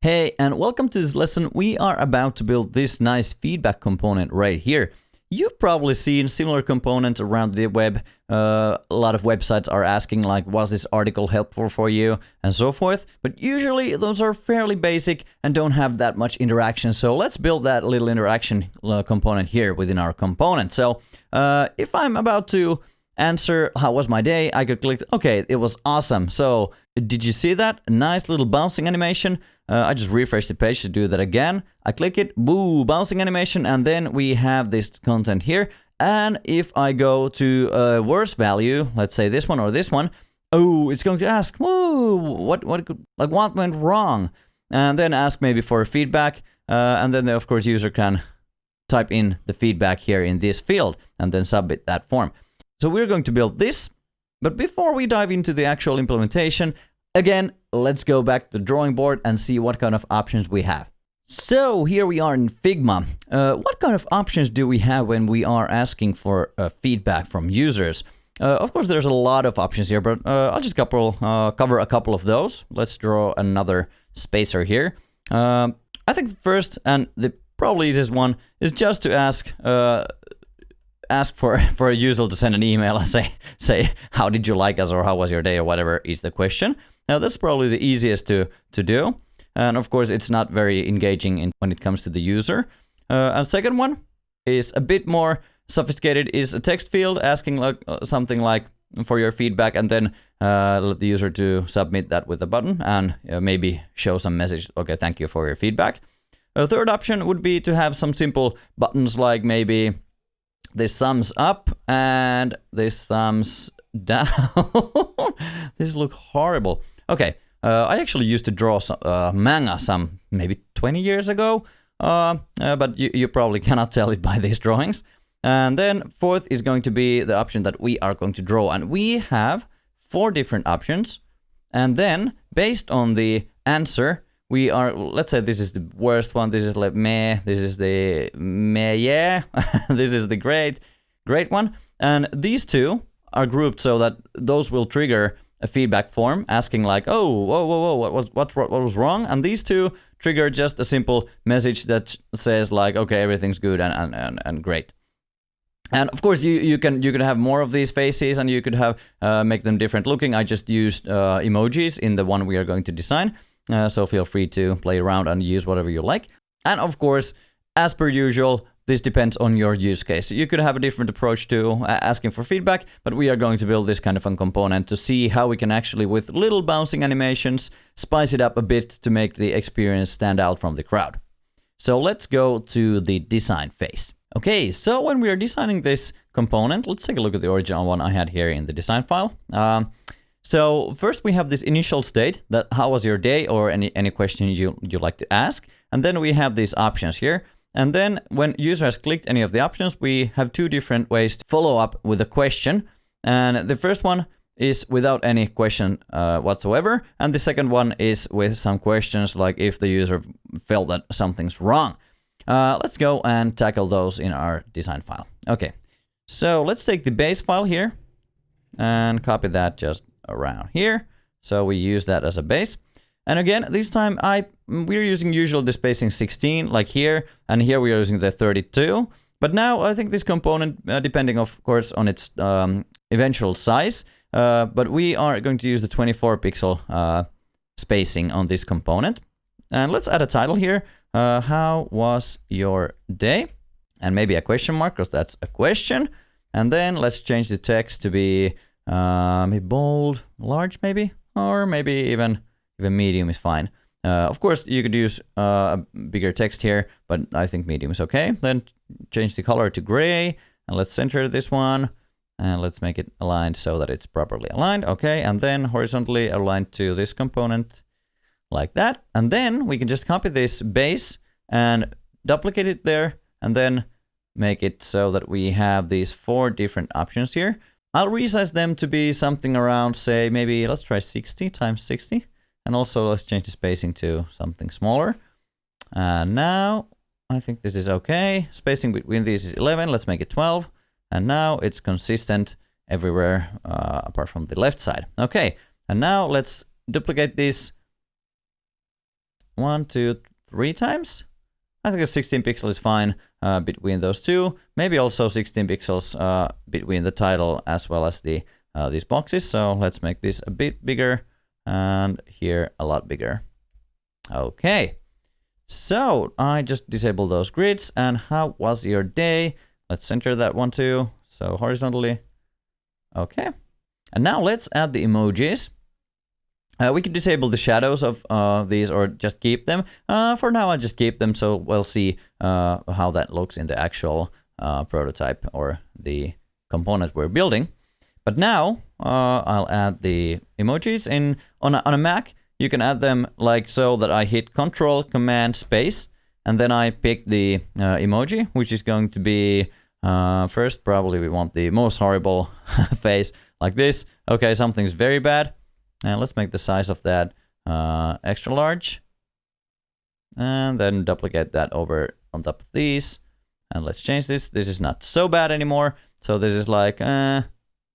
Hey, and welcome to this lesson. We are about to build this nice feedback component right here. You've probably seen similar components around the web. A lot of websites are asking like, was this article helpful for you, and so forth. But usually those are fairly basic and don't have that much interaction. So let's build that little interaction component here within our component. So if I'm about to answer how was my day, I could click, okay, it was awesome. So did you see that? Nice little bouncing animation. I just refresh the page to do that again. I click it, boo, bouncing animation, and then we have this content here. And if I go to a worse value, let's say this one or this one, oh, it's going to ask, whoa, what went wrong? And then ask maybe for feedback. And then of course user can type in the feedback here in this field and then submit that form. So we're going to build this, but before we dive into the actual implementation, again, let's go back to the drawing board and see what kind of options we have. So here we are in Figma. What kind of options do we have when we are asking for feedback from users? Of course, there's a lot of options here, but I'll just cover a couple of those. Let's draw another spacer here. I think the first and the probably easiest one is just to ask for a user to send an email and say how did you like us or how was your day or whatever is the question. Now that's probably the easiest to do, and of course it's not very engaging when it comes to the user. And second one is a bit more sophisticated, is a text field asking like something like for your feedback, and then let the user to submit that with a button and maybe show some message. Okay, thank you for your feedback. A third option would be to have some simple buttons like maybe this thumbs up and this thumbs down. This look horrible. Okay, I actually used to draw some manga maybe 20 years ago, but you probably cannot tell it by these drawings. And then fourth is going to be the option that we are going to draw, and we have 4 different options. And then based on the answer, we are, let's say this is the worst one, this is like meh, this is the meh, yeah, this is the great one. And these two are grouped so that those will trigger a feedback form asking like, oh, whoa, what was wrong? And these two trigger just a simple message that says like, okay, everything's good and great. And of course, you can have more of these faces, and you could have make them different looking. I just used emojis in the one we are going to design. So feel free to play around and use whatever you like. And of course, as per usual, this depends on your use case. You could have a different approach to asking for feedback, but we are going to build this kind of a component to see how we can actually, with little bouncing animations, spice it up a bit to make the experience stand out from the crowd. So let's go to the design phase. Okay, so when we are designing this component, let's take a look at the original one I had here in the design file. So first we have this initial state, that how was your day, or any question you like to ask. And then we have these options here. And then when user has clicked any of the options, we have 2 different ways to follow up with a question. And the first one is without any question whatsoever. And the second one is with some questions, like if the user felt that something's wrong. Let's go and tackle those in our design file. Okay, so let's take the base file here and copy that just around here. So we use that as a base. And again, this time we're using usual the spacing 16, like here, and here we are using the 32. But now I think this component, depending of course on its eventual size, but we are going to use the 24 pixel spacing on this component. And let's add a title here. How was your day? And maybe a question mark, because that's a question. And then let's change the text to be maybe bold, large maybe, or maybe even medium is fine. Of course, you could use a bigger text here, but I think medium is okay. Then change the color to gray, and let's center this one, and let's make it aligned so that it's properly aligned. Okay, and then horizontally aligned to this component like that. And then we can just copy this base and duplicate it there, and then make it so that we have these 4 different options here. I'll resize them to be something around, say, maybe let's try 60 times 60. And also let's change the spacing to something smaller. And now I think this is okay. Spacing between these is 11. Let's make it 12. And now it's consistent everywhere apart from the left side. Okay. And now let's duplicate this 1, 2, 3 times. I think a 16 pixel is fine between those two. Maybe also 16 pixels between the title as well as the these boxes. So let's make this a bit bigger and here a lot bigger. Okay. So I just disabled those grids. And how was your day? Let's center that one too. So horizontally. Okay. And now let's add the emojis. We could disable the shadows of these or just keep them. For now, I'll just keep them, so we'll see how that looks in the actual prototype or the component we're building. But now I'll add the emojis on a Mac. You can add them like so that I hit Control Command Space, and then I pick the emoji, which is going to be first probably we want the most horrible face like this. Okay, something's very bad. And let's make the size of that extra large. And then duplicate that over on top of these. And let's change this. This is not so bad anymore. So this is like, meh.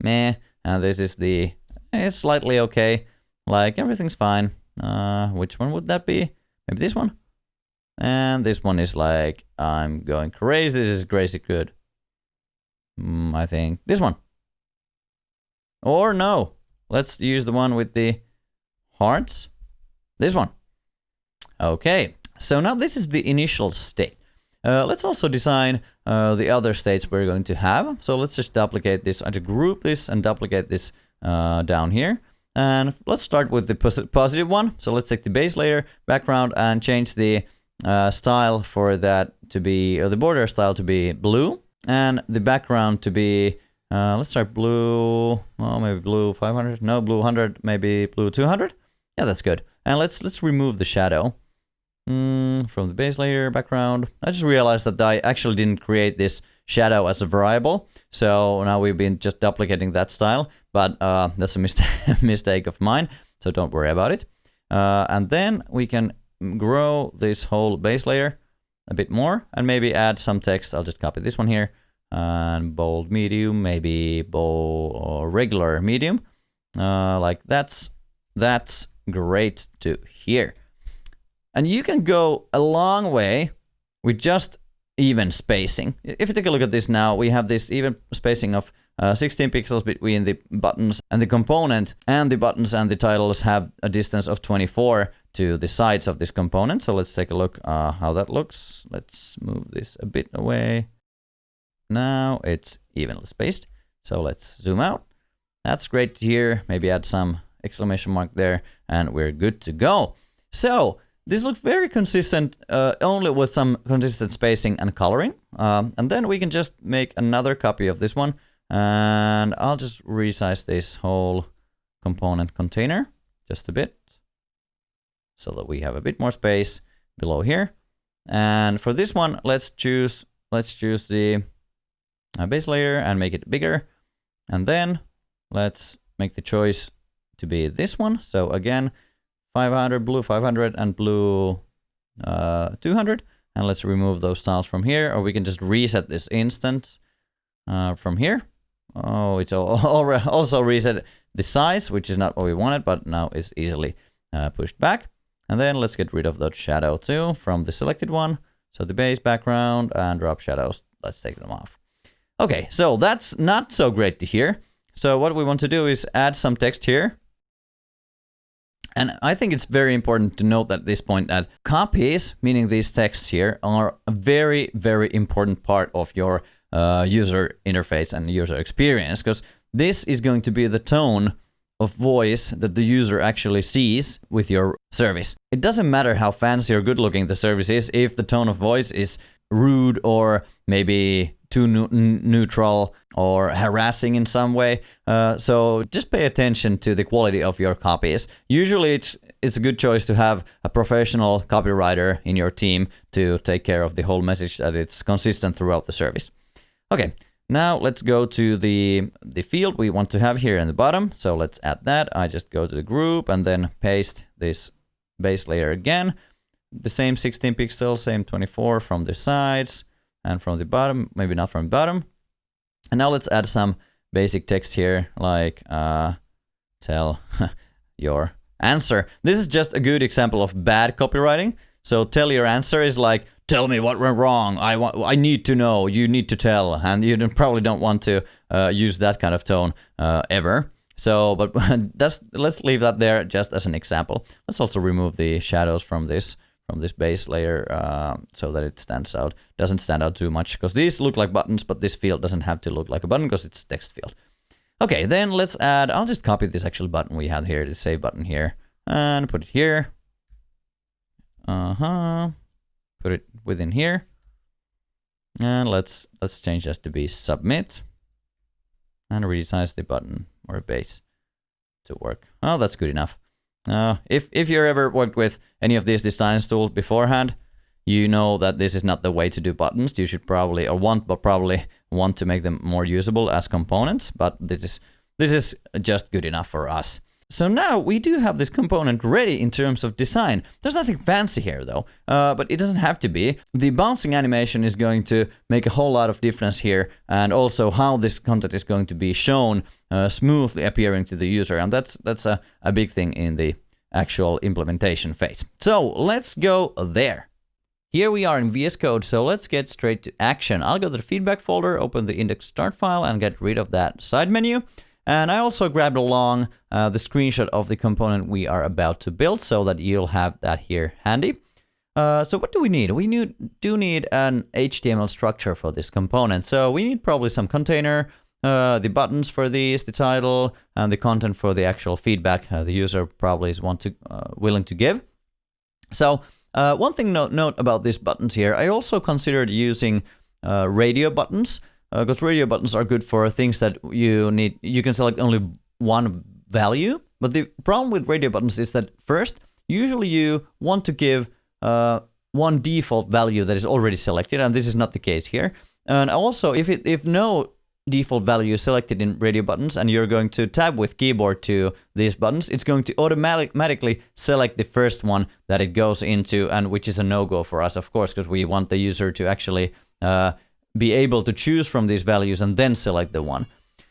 And this is it's slightly okay. Like everything's fine. Which one would that be? Maybe this one? And this one is like, I'm going crazy. This is crazy good. I think this one. Or no. Let's use the one with the hearts. This one. Okay, so now this is the initial state. Let's also design the other states we're going to have. So let's just duplicate this, group this and duplicate this down here. And let's start with the positive one. So let's take the base layer, background, and change the style for that to be, or the border style to be blue. And the background to be let's start blue, oh, maybe blue 500, no, blue 100, maybe blue 200. Yeah, that's good. And let's remove the shadow from the base layer background. I just realized that I actually didn't create this shadow as a variable. So now we've been just duplicating that style, but that's a mistake of mine. So don't worry about it. And then we can grow this whole base layer a bit more and maybe add some text. I'll just copy this one here. And bold medium, maybe bold or regular medium. Like that's great to hear. And you can go a long way with just even spacing. If you take a look at this now, we have this even spacing of 16 pixels between the buttons and the component, and the buttons and the titles have a distance of 24 to the sides of this component. So let's take a look how that looks. Let's move this a bit away. Now it's evenly spaced. So let's zoom out. That's great to hear. Maybe add some exclamation mark there and we're good to go. So this looks very consistent, only with some consistent spacing and coloring. And then we can just make another copy of this one. And I'll just resize this whole component container just a bit so that we have a bit more space below here. And for this one, let's choose the base layer and make it bigger. And then let's make the choice to be this one. So again, 500, blue 500 and blue 200. And let's remove those styles from here, or we can just reset this instance from here. Oh, it's also reset the size, which is not what we wanted, but now is easily pushed back. And then let's get rid of that shadow too from the selected one. So the base, background, and drop shadows, let's take them off. Okay, so that's not so great to hear. So what we want to do is add some text here. And I think it's very important to note at this point that copies, meaning these texts here, are a very, very important part of your user interface and user experience, because this is going to be the tone of voice that the user actually sees with your service. It doesn't matter how fancy or good looking the service is if the tone of voice is rude or maybe too neutral or harassing in some way. So just pay attention to the quality of your copies. Usually it's a good choice to have a professional copywriter in your team to take care of the whole message, that it's consistent throughout the service. Okay, now let's go to the field we want to have here in the bottom. So let's add that. I just go to the group and then paste this base layer again. The same 16 pixels, same 24 from the sides and from the bottom, maybe not from the bottom. And now let's add some basic text here, like tell your answer. This is just a good example of bad copywriting. So tell your answer is like, tell me what went wrong. I need to know. You need to tell. And you probably don't want to use that kind of tone ever. So, but let's leave that there just as an example. Let's also remove the shadows from this base layer so that it doesn't stand out too much, because these look like buttons, but this field doesn't have to look like a button because it's text field. Okay, then let's add, I'll just copy this actual button we have here, the save button here, and put it here. Put it within here. And let's change this to be submit. And resize the button or base to work. Oh, that's good enough. If you ever worked with any of these design tools beforehand, you know that this is not the way to do buttons. You should probably want to make them more usable as components, but this is just good enough for us. So now we do have this component ready in terms of design. There's nothing fancy here though, but it doesn't have to be. The bouncing animation is going to make a whole lot of difference here, and also how this content is going to be shown smoothly appearing to the user, and that's a big thing in the actual implementation phase. So let's go there. Here we are in VS Code, so let's get straight to action. I'll go to the feedback folder, open the index start file, and get rid of that side menu. And I also grabbed along the screenshot of the component we are about to build so that you'll have that here handy. So what do we need? We do need an HTML structure for this component. So we need probably some container, the buttons for these, the title, and the content for the actual feedback the user probably is willing to give. So one thing note about these buttons here, I also considered using radio buttons. Because radio buttons are good for things that you can select only one value. But the problem with radio buttons is that first, usually you want to give one default value that is already selected, and this is not the case here. And also, if no default value is selected in radio buttons, and you're going to tab with keyboard to these buttons, it's going to automatically select the first one that it goes into, and which is a no-go for us, of course, because we want the user to actually be able to choose from these values and then select the one.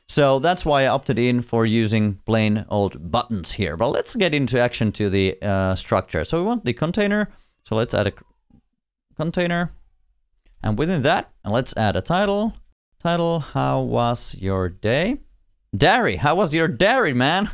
So that's why I opted in for using plain old buttons here. But let's get into action to the structure. So we want the container. So let's add a container. And within that, let's add a title. Title, how was your day? Dairy, how was your dairy, man?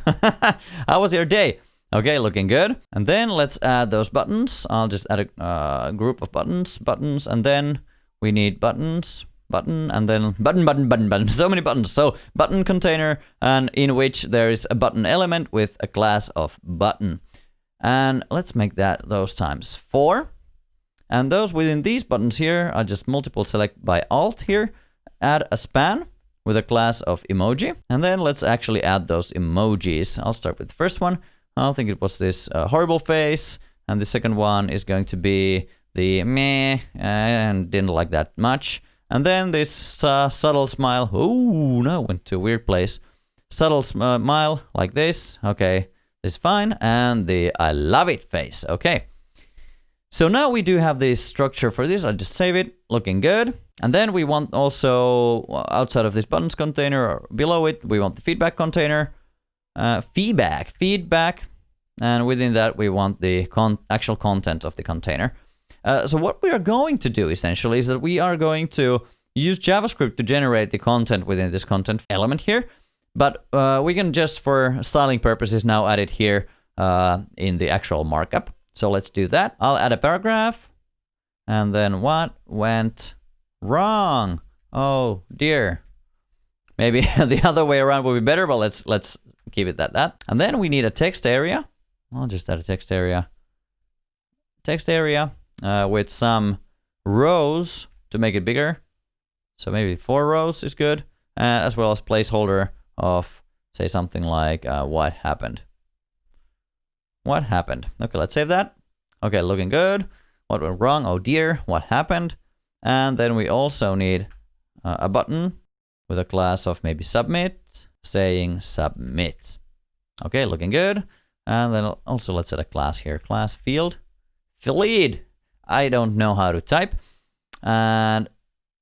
How was your day? Okay, looking good. And then let's add those buttons. I'll just add a group of buttons, and then we need buttons, button, and then button. So many buttons. So button container, and in which there is a button element with a class of button. And let's make those times 4. And those within these buttons here, I'll just multiple select by Alt here. Add a span with a class of emoji. And then let's actually add those emojis. I'll start with the first one. I think it was this horrible face. And the second one is going to be the meh, and didn't like that much. And then this subtle smile. Oh no, went to a weird place. Subtle smile like this. Okay, this is fine. And the I love it face. Okay. So now we do have this structure for this. I'll just save it. Looking good. And then we want also outside of this buttons container or below it, we want the feedback container. Feedback. And within that, we want the actual content of the container. So what we are going to do essentially is that we are going to use JavaScript to generate the content within this content element here. But we can just for styling purposes now add it here in the actual markup. So let's do that. I'll add a paragraph. And then what went wrong? Oh dear. Maybe the other way around would be better, but let's keep it at that. And then we need a text area. I'll just add a text area. With some rows to make it bigger. So maybe 4 rows is good. As well as placeholder of, say, something like what happened. What happened? Okay, let's save that. Okay, looking good. What went wrong? Oh dear, what happened? And then we also need a button with a class of maybe submit, saying submit. Okay, looking good. And then also let's add a class here. Class field. Field. I don't know how to type. And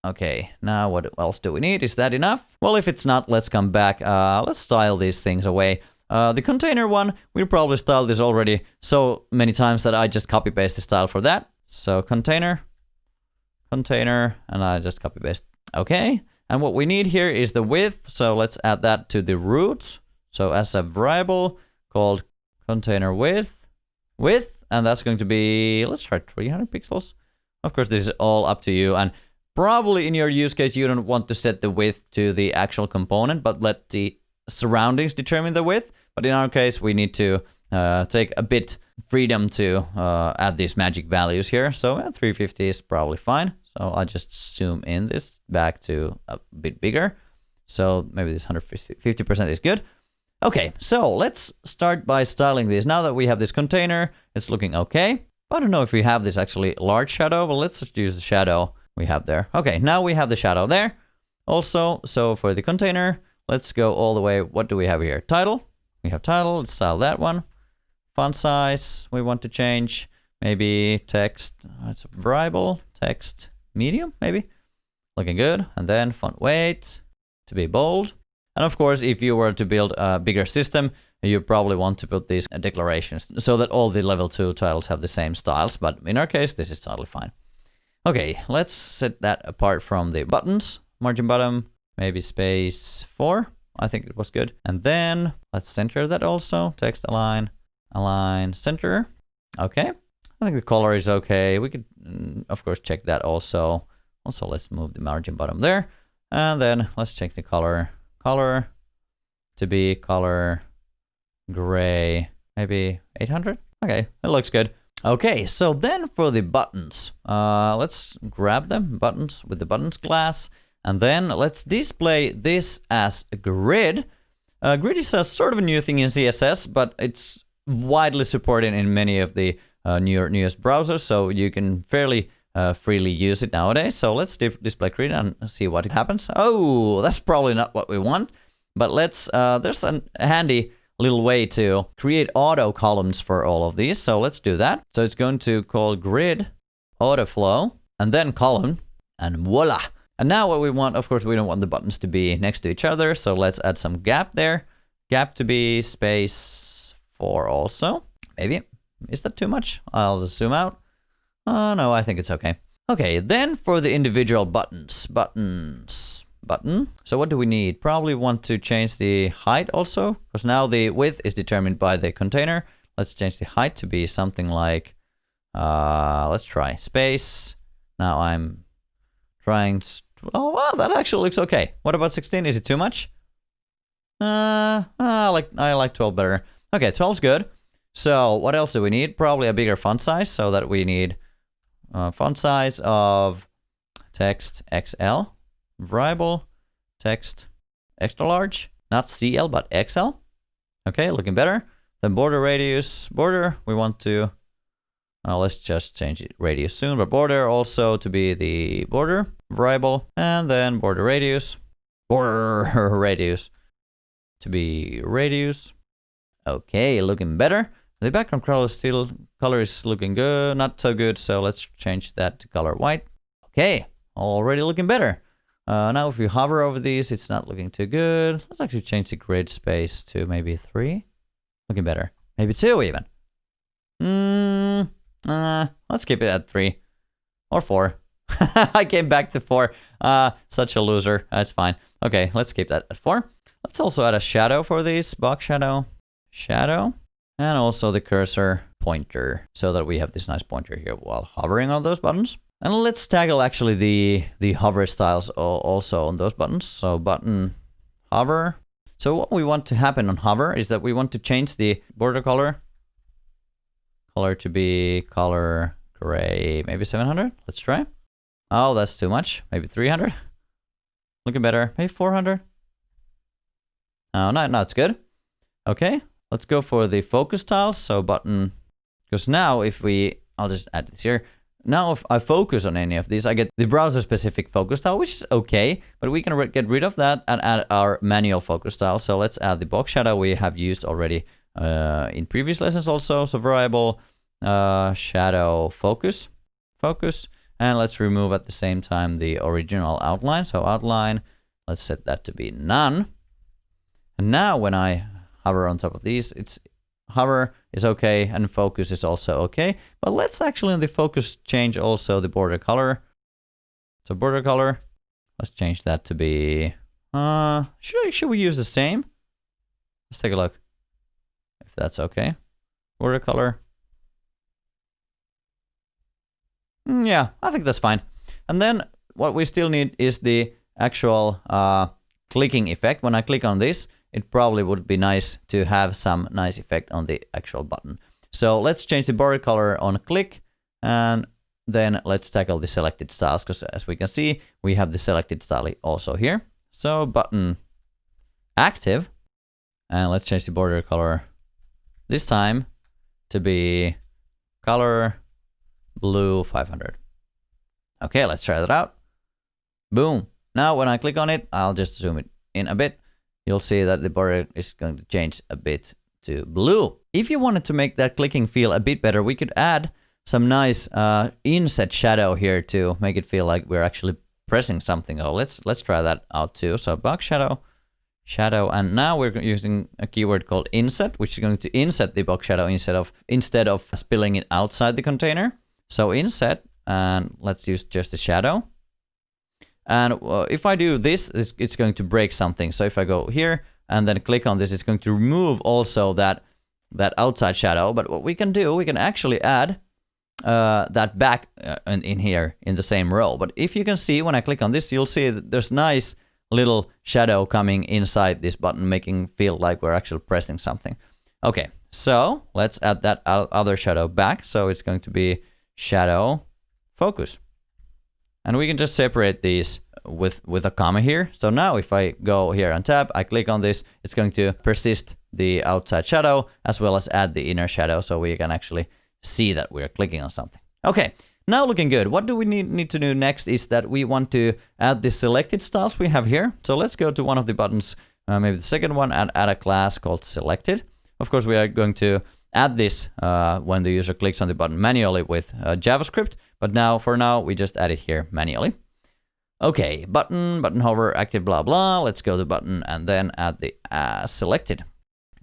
okay, now what else do we need? Is that enough? Well, if it's not, let's come back. Let's style these things away. The container one, we'll probably style this already so many times that I just copy paste the style for that. So container, and I just copy paste. Okay. And what we need here is the width. So let's add that to the root. So as a variable called container width, and that's going to be, let's try 300 pixels. Of course, this is all up to you. And probably in your use case, you don't want to set the width to the actual component, but let the surroundings determine the width. But in our case, we need to take a bit freedom to add these magic values here. So 350 is probably fine. So I'll just zoom in this back to a bit bigger. So maybe this 150% is good. Okay, so let's start by styling this. Now that we have this container, it's looking okay. I don't know if we have this actually large shadow, but let's just use the shadow we have there. Okay, now we have the shadow there. Also, so for the container, let's go all the way. What do we have here? Title. We have title. Let's style that one. Font size we want to change. Maybe text. It's a variable. Text medium, maybe. Looking good. And then font weight to be bold. And of course, if you were to build a bigger system, you probably want to put these declarations so that all the level 2 titles have the same styles. But in our case, this is totally fine. Okay, let's set that apart from the buttons. Margin bottom, maybe space 4. I think it was good. And then let's center that also. Text align, center. Okay. I think the color is okay. We could, of course, check that also. Also, let's move the margin bottom there. And then let's check the color. Color to be color gray, maybe 800. Okay, it looks good. Okay, so then for the buttons, let's grab them, buttons with the buttons class, and then let's display this as a grid. Grid is a sort of a new thing in CSS, but it's widely supported in many of the newest browsers, so you can fairly freely use it nowadays. So let's display grid and see what happens. Oh, that's probably not what we want, but let's, there's a handy little way to create auto columns for all of these. So let's do that. So it's going to call grid auto flow and then column, and voila. And now what we want, of course, we don't want the buttons to be next to each other. So let's add some gap there. Gap to be space 4 also. Maybe. Is that too much? I'll just zoom out. Oh, no, I think it's okay. Okay, then for the individual buttons. Button. So what do we need? Probably want to change the height also, because now the width is determined by the container. Let's change the height to be something like, let's try space. Now I'm trying, oh, wow, that actually looks okay. What about 16? Is it too much? I like 12 better. Okay, 12's good. So what else do we need? Probably a bigger font size, so that we need font size of text XL, variable text extra large, not CL but XL. Okay, looking better. Then border radius, border, we want to, let's just change it radius soon, but border also to be the border variable, and then border radius to be radius. Okay, looking better. The background color is looking good, not so good, so let's change that to color white. Okay, already looking better. Now if you hover over these, it's not looking too good. Let's actually change the grid space to maybe 3. Looking better. Maybe 2 even. Let's keep it at 3 or 4. I came back to 4. Such a loser. That's fine. Okay, let's keep that at 4. Let's also add a shadow for these. Box shadow. And also the cursor pointer, so that we have this nice pointer here while hovering on those buttons. And let's tackle actually the hover styles also on those buttons. So button hover. So what we want to happen on hover is that we want to change the border color to be color gray, maybe 700. Let's try. Oh, that's too much. Maybe 300. Looking better. Maybe 400. Oh, no, it's good. Okay. Let's go for the focus tiles. So button, because now if I'll just add this here. Now if I focus on any of these, I get the browser specific focus tile, which is okay, but we can get rid of that and add our manual focus tile. So let's add the box shadow we have used already in previous lessons also. So variable shadow focus, and let's remove at the same time the original outline. So outline, let's set that to be none. And now when I hover on top of these. It's hover is okay, and focus is also okay. But let's actually in the focus change also the border color. So border color, let's change that to be, should we use the same? Let's take a look if that's okay. Border color. Yeah, I think that's fine. And then what we still need is the actual clicking effect. When I click on this, it probably would be nice to have some nice effect on the actual button. So let's change the border color on click, and then let's tackle the selected styles, because as we can see, we have the selected style also here. So button active, and let's change the border color this time to be color blue 500. Okay, let's try that out. Boom. Now when I click on it, I'll just zoom it in a bit. You'll see that the border is going to change a bit to blue. If you wanted to make that clicking feel a bit better, we could add some nice inset shadow here to make it feel like we're actually pressing something. So let's try that out too. So box shadow, and now we're using a keyword called inset, which is going to inset the box shadow instead of spilling it outside the container. So inset, and let's use just the shadow. And if I do this, it's going to break something. So if I go here and then click on this, it's going to remove also that outside shadow. But what we can do, we can actually add that back in here in the same row. But if you can see, when I click on this, you'll see that there's nice little shadow coming inside this button, making feel like we're actually pressing something. Okay, so let's add that other shadow back. So it's going to be shadow focus. And we can just separate these with a comma here. So now if I go here and tab, I click on this, it's going to persist the outside shadow as well as add the inner shadow, so we can actually see that we're clicking on something. Okay, now looking good. What do we need to do next is that we want to add the selected styles we have here. So let's go to one of the buttons, maybe the second one, and add a class called selected. Of course, we are going to add this when the user clicks on the button manually with JavaScript, but for now, we just add it here manually. Okay, button hover, active, blah, blah. Let's go to button and then add the selected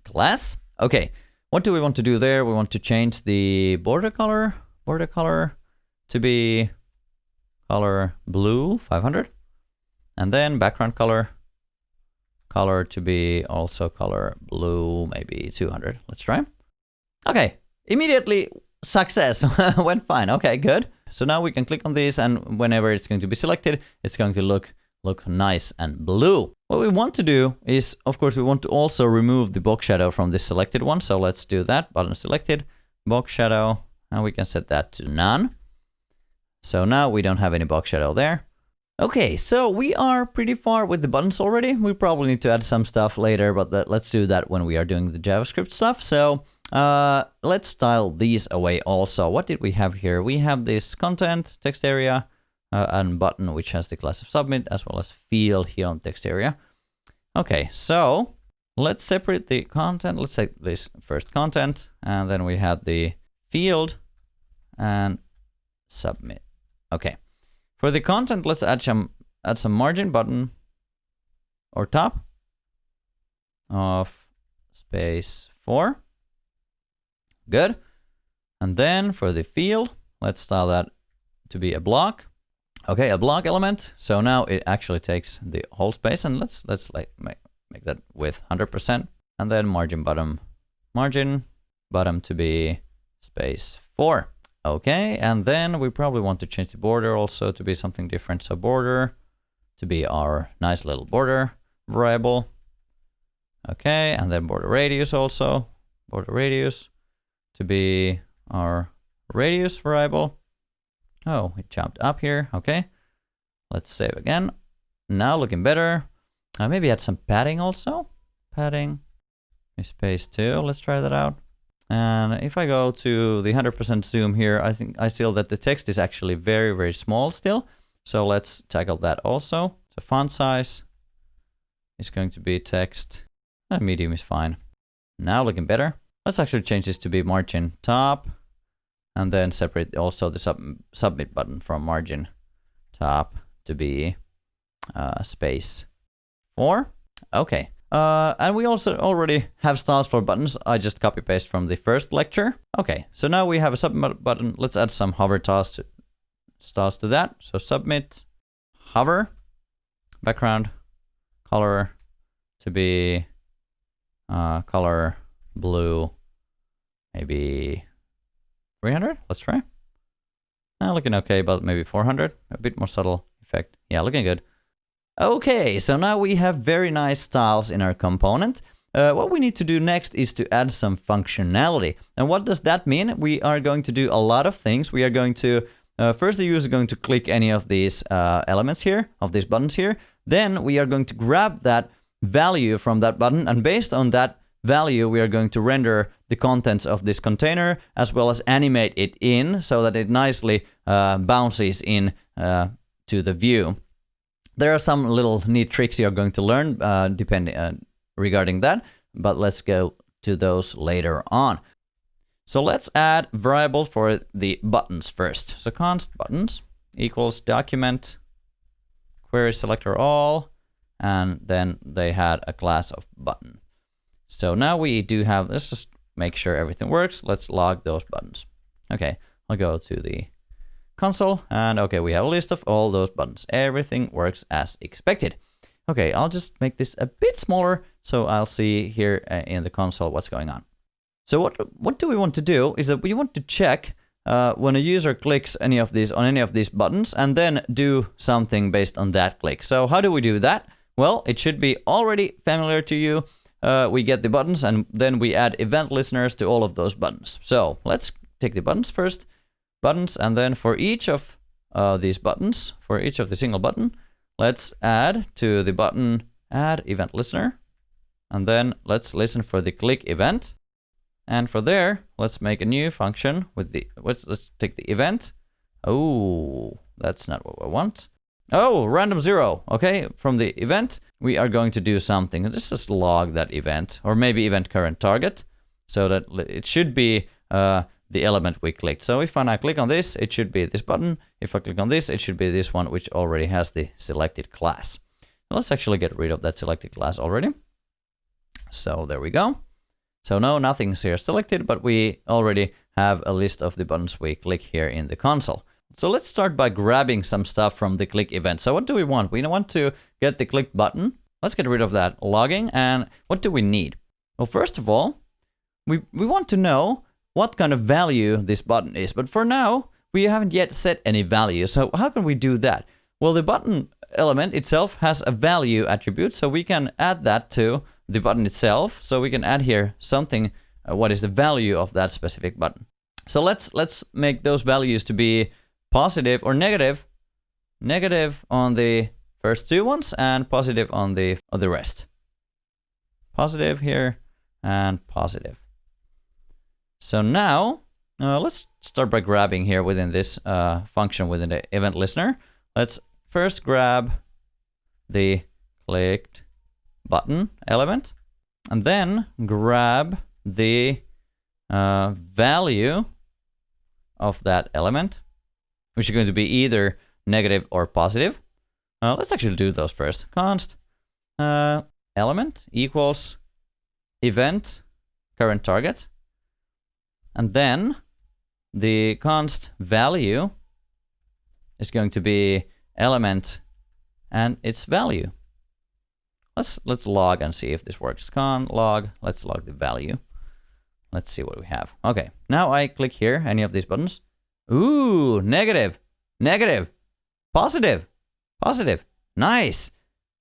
class. Okay, what do we want to do there? We want to change the border color to be color blue 500. And then background color to be also color blue, maybe 200. Let's try. Okay, immediately success, went fine. Okay, good. So now we can click on this, and whenever it's going to be selected, it's going to look nice and blue. What we want to do is, of course, we want to also remove the box shadow from this selected one. So let's do that. Button selected, box shadow, and we can set that to none. So now we don't have any box shadow there. Okay, so we are pretty far with the buttons already. We probably need to add some stuff later, but let's do that when we are doing the JavaScript stuff. So let's style these away also. What did we have here? We have this content, text area, and button, which has the class of submit, as well as field here on text area. Okay, so let's separate the content. Let's take this first content, and then we have the field and submit. Okay, for the content, let's add some margin button or top of space 4. Good. And then for the field, let's style that to be a block. Okay, a block element. So now it actually takes the whole space, and let's like make that with 100%. And then margin bottom to be space 4. Okay, and then we probably want to change the border also to be something different. So border to be our nice little border variable. Okay, and then border radius also. Border radius to be our radius variable. Oh, it jumped up here. Okay, let's save again. Now looking better. Maybe add some padding also. Padding, space 2. Let's try that out. And if I go to the 100% zoom here, I think I see that the text is actually very, very small still. So let's tackle that also. So font size is going to be text. Medium is fine. Now looking better. Let's actually change this to be margin top, and then separate also the submit button from margin top to be space 4. Okay. And we also already have styles for buttons. I just copy paste from the first lecture. Okay, so now we have a submit button. Let's add some hover styles to that. So submit, hover, background color to be color blue, maybe 300. Let's try. Looking okay, but maybe 400. A bit more subtle effect. Yeah, looking good. Okay, so now we have very nice styles in our component. What we need to do next is to add some functionality. And what does that mean? We are going to do a lot of things. We are going to, first the user is going to click any of these elements here, of these buttons here. Then we are going to grab that value from that button, and based on that value, we are going to render the contents of this container as well as animate it in so that it nicely bounces in to the view. There are some little neat tricks you're going to learn regarding that, but let's go to those later on. So let's add variable for the buttons first. So const buttons equals document query selector all, and then they had a class of button. So now we do have, let's just make sure everything works. Let's log those buttons. Okay, I'll go to the console, and okay, we have a list of all those buttons. Everything works as expected. Okay, I'll just make this a bit smaller so I'll see here in the console what's going on. So what do we want to do is that we want to check when a user clicks on any of these buttons and then do something based on that click. So how do we do that? Well, it should be already familiar to you. We get the buttons and then we add event listeners to all of those buttons. So let's take the buttons first. Buttons, and then for each of these buttons, for each of the single button, let's add to the button add event listener, and then let's listen for the click event, and for there let's make a new function with the let's take the event. Oh, that's not what I want. Oh, random 0. Okay, from the event we are going to do something. Let's just log that event, or maybe event current target, so that it should be the element we clicked. So if I click on this, it should be this button. If I click on this, it should be this one, which already has the selected class. Let's actually get rid of that selected class already. So there we go. So no, nothing's here selected, but we already have a list of the buttons we click here in the console. So let's start by grabbing some stuff from the click event. So what do we want? We want to get the click button. Let's get rid of that logging. And what do we need? Well, first of all, we want to know what kind of value this button is. But for now, we haven't yet set any value. So how can we do that? Well, the button element itself has a value attribute, so we can add that to the button itself. So we can add here something, what is the value of that specific button. So let's make those values to be positive or negative. Negative on the first two ones and positive on the rest. Positive here and positive. So now, let's start by grabbing here within this function within the event listener. Let's first grab the clicked button element, and then grab the value of that element, which is going to be either negative or positive. Let's actually do those first. Const element equals event current target. And then the const value is going to be element and its value. Let's log and see if this works. Con log, let's log the value. Let's see what we have. Okay, now I click here, any of these buttons. Ooh, negative, negative, positive, positive. Nice.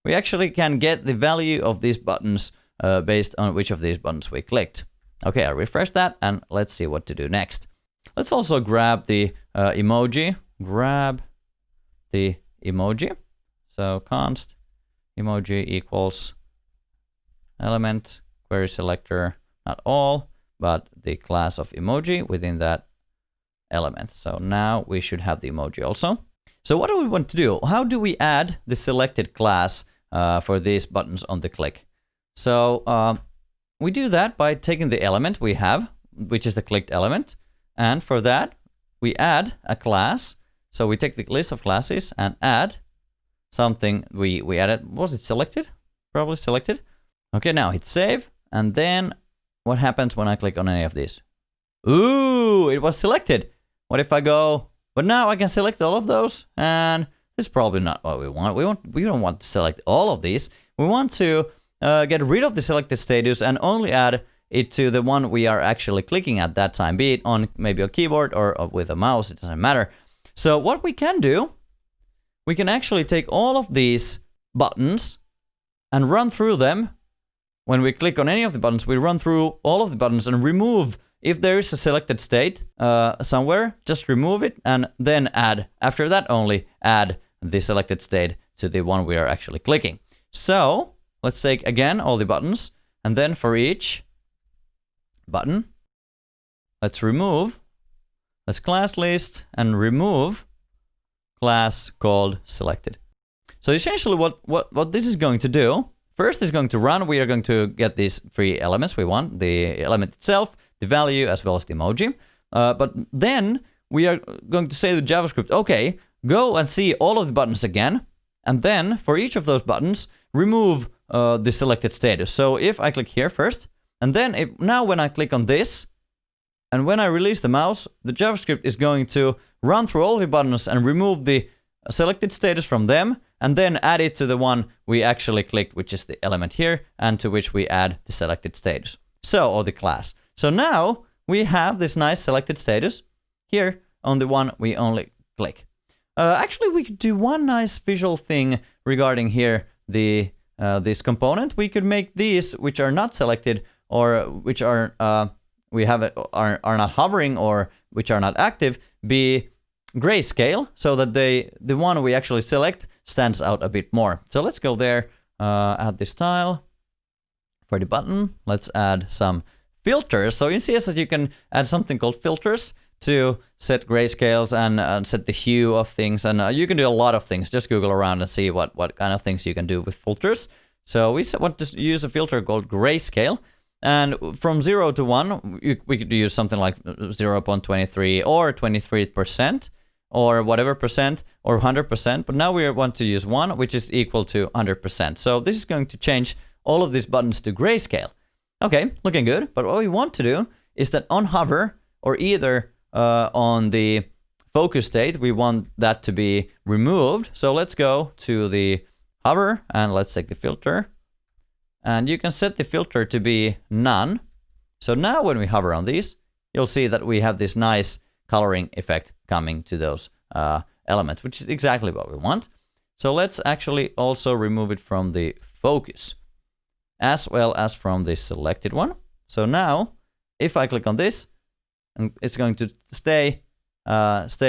We actually can get the value of these buttons based on which of these buttons we clicked. Okay, I'll refresh that and let's see what to do next. Let's also grab the emoji. Grab the emoji. So const emoji equals element query selector, not all, but the class of emoji within that element. So now we should have the emoji also. So what do we want to do? How do we add the selected class for these buttons on the click? So we do that by taking the element we have, which is the clicked element. And for that, we add a class. So we take the list of classes and add something we added. Was it selected? Probably selected. Okay, now hit save. And then what happens when I click on any of these? Ooh, it was selected. What if I go, but now I can select all of those, and this is probably not what we want. We don't want to select all of these. We want to get rid of the selected status and only add it to the one we are actually clicking at that time, be it on maybe a keyboard or with a mouse, it doesn't matter. So what we can do, we can actually take all of these buttons and run through them. When we click on any of the buttons, we run through all of the buttons and remove, if there is a selected state somewhere, just remove it and then add, after that only, add the selected state to the one we are actually clicking. So let's take again all the buttons, and then for each button, let's class list and remove class called selected. So essentially what this is going to do, first is going to run, we are going to get these three elements we want, the element itself, the value, as well as the emoji. But then we are going to say to JavaScript, okay, go and see all of the buttons again, and then for each of those buttons, remove the selected status. So if I click here first, and then now when I click on this, and when I release the mouse, the JavaScript is going to run through all of the buttons and remove the selected status from them, and then add it to the one we actually clicked, which is the element here, and to which we add the selected status. So, or the class. So now we have this nice selected status here on the one we only click. Actually, we could do one nice visual thing regarding here this component. We could make these which are not selected or which are are not hovering or which are not active be grayscale, so that the one we actually select stands out a bit more. So let's go there, add this style for the button. Let's add some filters. So in CSS you can add something called filters to set grayscales and set the hue of things, and you can do a lot of things. Just Google around and see what kind of things you can do with filters. So we want to use a filter called grayscale, and from 0 to 1 we could use something like 0.23 or 23% or whatever percent or 100%, but now we want to use 1, which is equal to 100%. So this is going to change all of these buttons to grayscale. Okay, looking good, but what we want to do is that on hover or either on the focus state, we want that to be removed. So let's go to the hover and let's take the filter. And you can set the filter to be none. So now when we hover on these, you'll see that we have this nice coloring effect coming to those elements, which is exactly what we want. So let's actually also remove it from the focus, as well as from the selected one. So now, if I click on this, and it's going to stay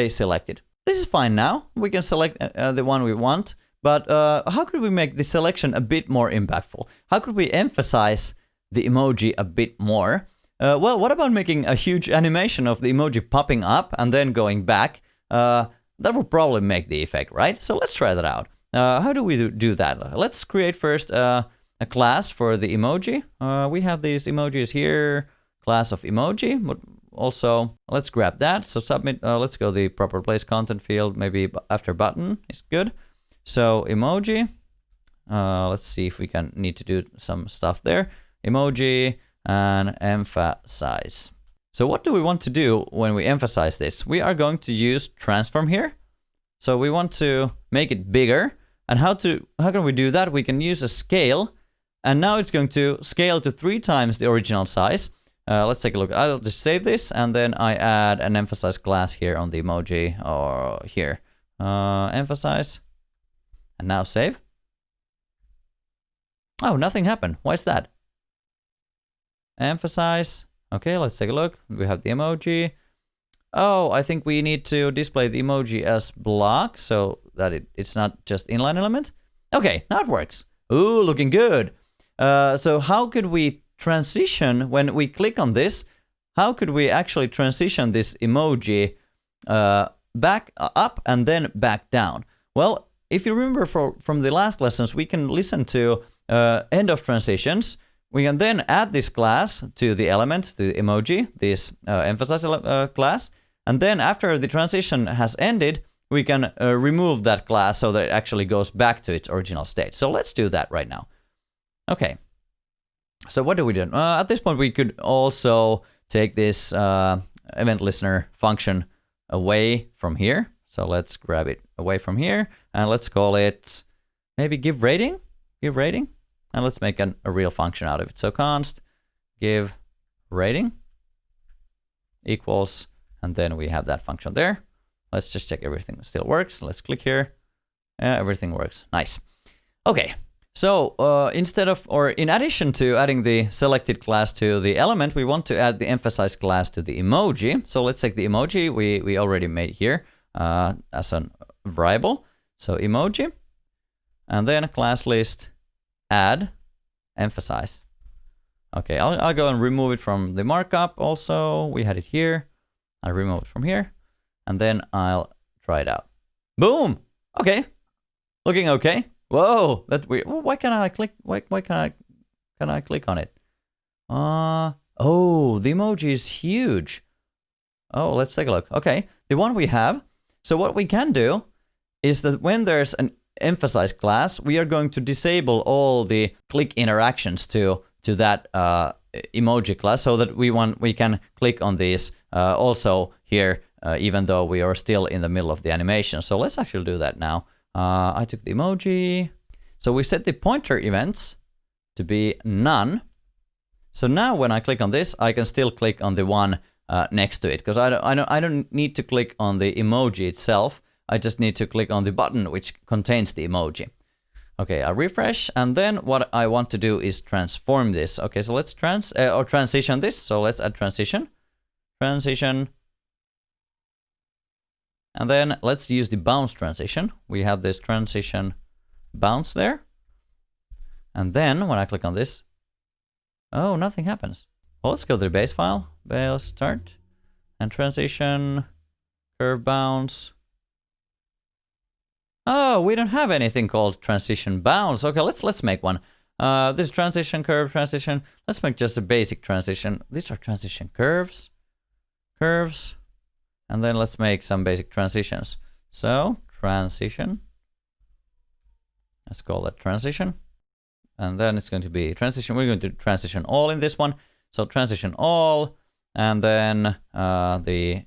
selected. This is fine now. We can select the one we want, but how could we make the selection a bit more impactful? How could we emphasize the emoji a bit more? Well, what about making a huge animation of the emoji popping up and then going back? That would probably make the effect, right? So let's try that out. How do we do that? Let's create first a class for the emoji. We have these emojis here, class of emoji, but also let's grab that. So submit, let's go the proper place content field, maybe after button is good. So emoji, let's see if we need to do some stuff there. Emoji and emphasize. So what do we want to do when we emphasize this? We are going to use transform here. So we want to make it bigger. And how can we do that? We can use a scale. And now it's going to scale to 3 times the original size. Let's take a look. I'll just save this, and then I add an emphasize class here on the emoji, or here. Emphasize. And now save. Oh, nothing happened. Why is that? Emphasize. Okay, let's take a look. We have the emoji. Oh, I think we need to display the emoji as block so that it's not just inline element. Okay, now it works. Ooh, looking good. So how could we transition when we click on this? How could we actually transition this emoji back up and then back down? Well, if you remember from the last lessons, we can listen to end of transitions. We can then add this class to the element, the emoji, this emphasize class. And then after the transition has ended, we can remove that class so that it actually goes back to its original state. So let's do that right now. Okay. So what do we do? At this point, we could also take this event listener function away from here. So let's grab it away from here and let's call it maybe give rating, and let's make a real function out of it. So const give rating equals, and then we have that function there. Let's just check everything still works. Let's click here. Everything works. Nice. Okay. So in addition to adding the selected class to the element, we want to add the emphasize class to the emoji. So let's take the emoji we already made here as a variable. So emoji, and then class list add emphasize. Okay, I'll go and remove it from the markup. Also, we had it here. I'll remove it from here, and then I'll try it out. Boom. Okay, looking okay. Whoa, that's weird. Why can't I click? Why can I click on it? Oh, the emoji is huge. Oh, let's take a look. Okay, the one we have. So what we can do is that when there's an emphasize class, we are going to disable all the click interactions to that emoji class, so that we can click on these also here, even though we are still in the middle of the animation. So let's actually do that now. I took the emoji. So we set the pointer events to be none. So now when I click on this, I can still click on the one next to it, because I don't need to click on the emoji itself. I just need to click on the button which contains the emoji. Okay, I refresh, and then what I want to do is transform this. Okay, so let's transition this. So let's add transition. And then let's use the bounce transition. We have this transition bounce there. And then when I click on this, oh, nothing happens. Well, let's go to the base file, base start, and transition, curve bounce. Oh, we don't have anything called transition bounce. Okay, let's make one. This transition curve transition. Let's make just a basic transition. These are transition curves. And then let's make some basic transitions. So transition. Let's call that transition. And then it's going to be transition. We're going to transition all in this one. So transition all, and then the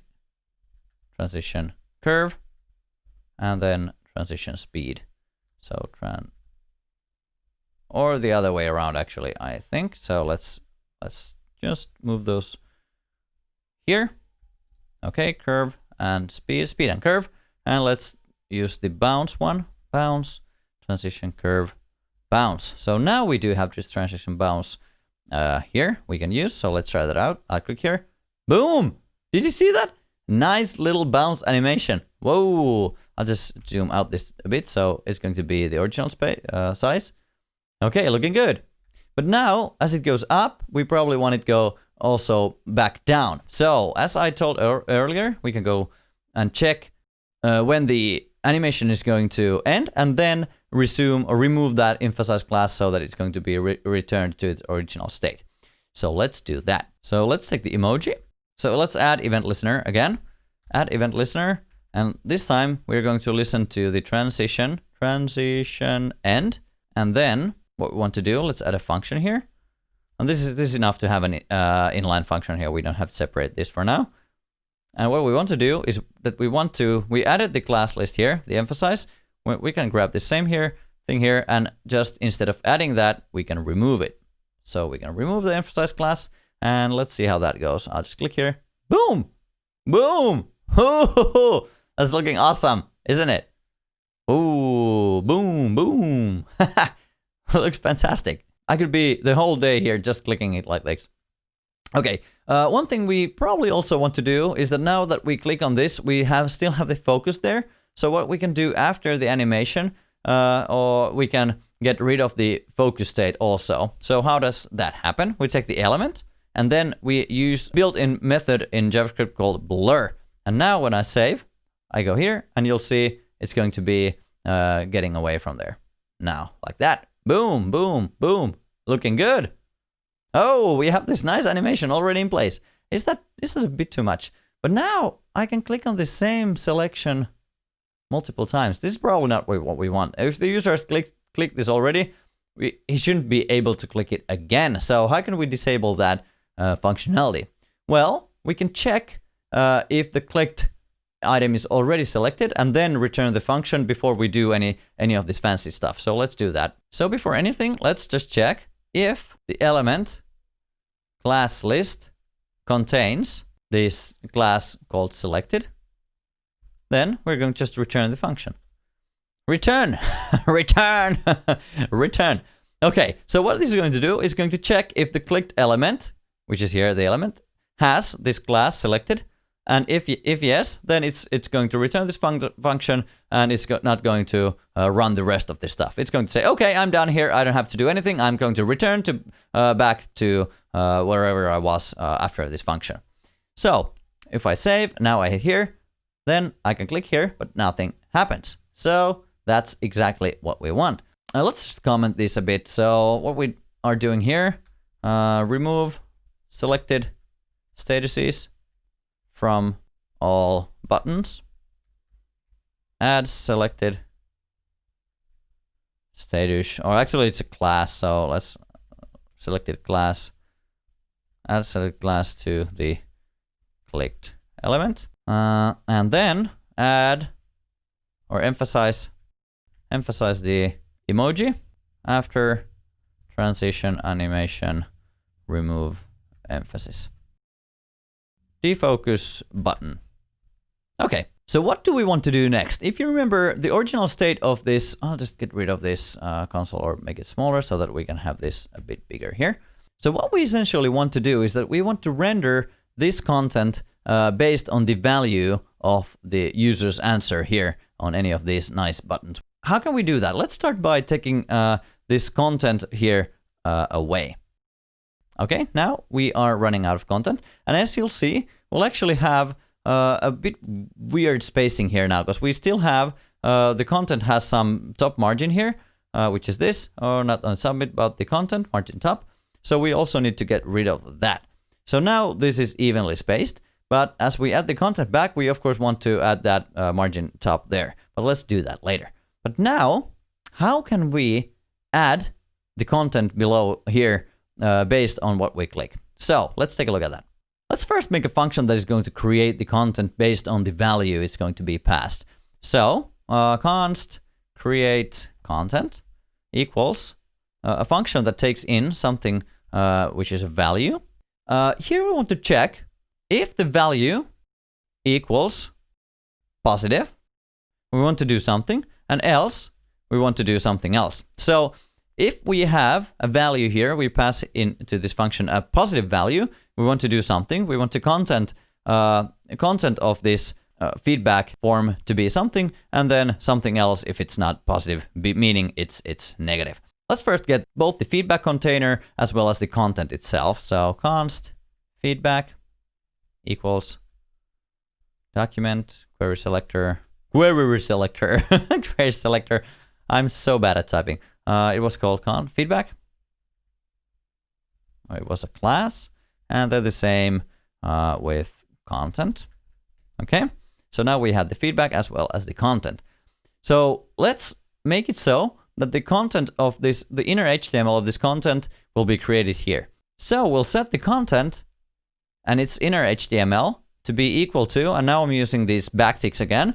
transition curve, and then transition speed. So or the other way around, actually, I think. So let's just move those here. Okay, curve and speed and curve. And let's use the bounce one. Bounce, transition curve, bounce. So now we do have this transition bounce here we can use. So let's try that out. I'll click here. Boom! Did you see that? Nice little bounce animation. Whoa! I'll just zoom out this a bit, so it's going to be the original size. Okay, looking good. But now, as it goes up, we probably want it to go also back down. So, as I told earlier, we can go and check when the animation is going to end, and then resume or remove that emphasize class so that it's going to be returned to its original state. So let's do that. So let's take the emoji. So let's add event listener again. Add event listener. And this time we're going to listen to the transition end. And then what we want to do, let's add a function here. And this is enough to have an inline function here. We don't have to separate this for now. And what we want to do is that we added the class list here, the emphasize. We can grab the same thing here, and just instead of adding that, we can remove it. So we can remove the emphasize class, and let's see how that goes. I'll just click here. Boom! Boom! Ooh, that's looking awesome, isn't it? Ooh, boom, boom. Looks fantastic. I could be the whole day here just clicking it like this. Okay, one thing we probably also want to do is that now that we click on this, we still have the focus there. So what we can do after the animation, or we can get rid of the focus state also. So how does that happen? We take the element, and then we use built-in method in JavaScript called blur. And now when I save, I go here, and you'll see it's going to be getting away from there. Now, like that. Boom, boom, boom. Looking good. Oh, we have this nice animation already in place. Is that a bit too much? But now I can click on the same selection multiple times. This is probably not what we want. If the user has clicked this already, he shouldn't be able to click it again. So how can we disable that functionality? Well, we can check if the clicked item is already selected and then return the function before we do any of this fancy stuff. So let's do that. So before anything, let's just check if the element class list contains this class called selected. Then we're going to just return the function. Return, return, return. Okay, so what this is going to do is going to check if the clicked element, which is here the element, has this class selected. And if yes, then it's going to return this function, and it's not going to run the rest of this stuff. It's going to say, okay, I'm done here. I don't have to do anything. I'm going to return to back to wherever I was after this function. So if I save, now I hit here, then I can click here, but nothing happens. So that's exactly what we want. Let's just comment this a bit. So what we are doing here, remove selected statuses from all buttons, add selected status, or actually it's a class, so let's selected class, add selected class to the clicked element, and then add or emphasize the emoji after transition animation remove emphasis. Defocus button. Okay, so what do we want to do next? If you remember the original state of this, I'll just get rid of this console or make it smaller so that we can have this a bit bigger here. So what we essentially want to do is that we want to render this content based on the value of the user's answer here on any of these nice buttons. How can we do that? Let's start by taking this content here away. Okay, now we are running out of content. And as you'll see, we'll actually have a bit weird spacing here now, because we still have, the content has some top margin here, which is this, or not on submit, but the content margin top. So we also need to get rid of that. So now this is evenly spaced, but as we add the content back, we of course want to add that margin top there, but let's do that later. But now, how can we add the content below here based on what we click? So let's take a look at that. Let's first make a function that is going to create the content based on the value it's going to be passed. So const create content equals a function that takes in something which is a value. Here we want to check if the value equals positive, we want to do something, and else we want to do something else. So if we have a value here, we pass into this function a positive value, we want to do something, we want the content of this feedback form to be something, and then something else if it's not positive, meaning it's negative. Let's first get both the feedback container as well as the content itself. So const feedback equals document query selector, query selector. I'm so bad at typing. It was called feedback. It was a class, and they're the same with content. Okay, so now we have the feedback as well as the content. So let's make it so that the content of this, the inner HTML of this content will be created here. So we'll set the content and its inner HTML to be equal to, and now I'm using these backticks again,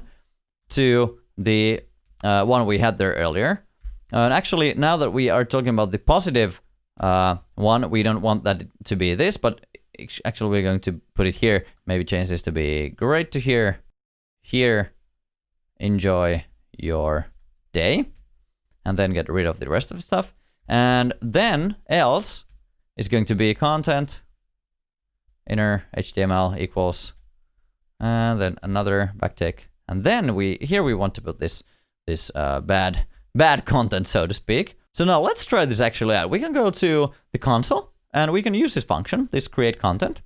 to the one we had there earlier. And actually, now that we are talking about the positive one, we don't want that to be this, but actually we're going to put it here. Maybe change this to be great to hear. Here, enjoy your day. And then get rid of the rest of the stuff. And then else is going to be content inner HTML equals, and then another backtick. And then we want to put this bad content, so to speak. So now let's try this actually out. We can go to the console and we can use this function, this create content.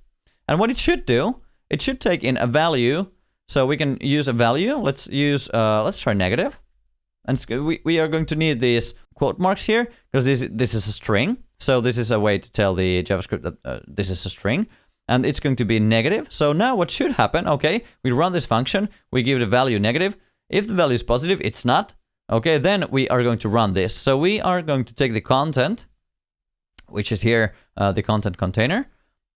And what it should do, it should take in a value. So we can use a value. Let's try negative. And we are going to need these quote marks here because this is a string. So this is a way to tell the JavaScript that this is a string. And it's going to be negative. So now what should happen, okay, we run this function, we give it a value negative. If the value is positive, it's not Okay, then we are going to run this. So we are going to take the content, which is here, the content container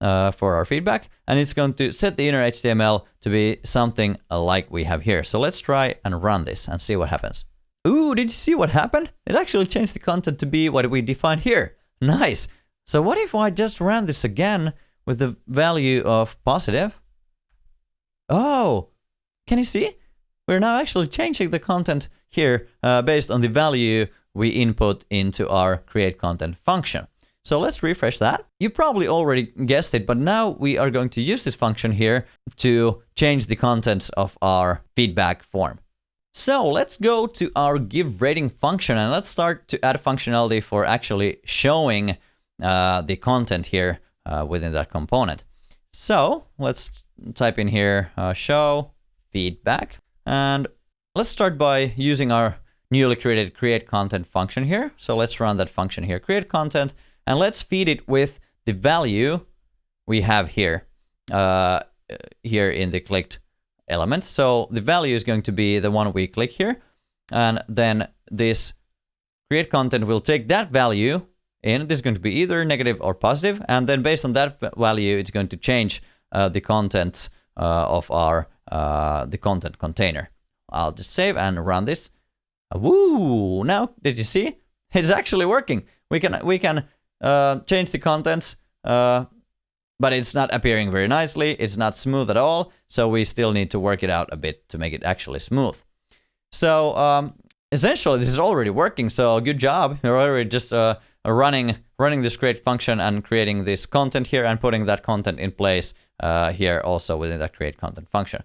for our feedback, and it's going to set the inner HTML to be something like we have here. So let's try and run this and see what happens. Ooh, did you see what happened? It actually changed the content to be what we defined here. Nice. So what if I just ran this again with the value of positive? Oh, can you see? We're now actually changing the content here based on the value we input into our create content function. So let's refresh that. You probably already guessed it, but now we are going to use this function here to change the contents of our feedback form. So let's go to our give rating function and let's start to add functionality for actually showing the content here within that component. So let's type in here show feedback, and let's start by using our newly created create content function here. So let's run that function here, create content, and let's feed it with the value we have here, here in the clicked element. So the value is going to be the one we click here, and then this create content will take that value in. This is going to be either negative or positive, and then based on that value, it's going to change the contents of our the content container. I'll just save and run this. Woo! Now, did you see? It's actually working. We can change the contents, but it's not appearing very nicely. It's not smooth at all. So we still need to work it out a bit to make it actually smooth. So essentially, this is already working. So good job. You're already just running this create function and creating this content here and putting that content in place here also within that create content function.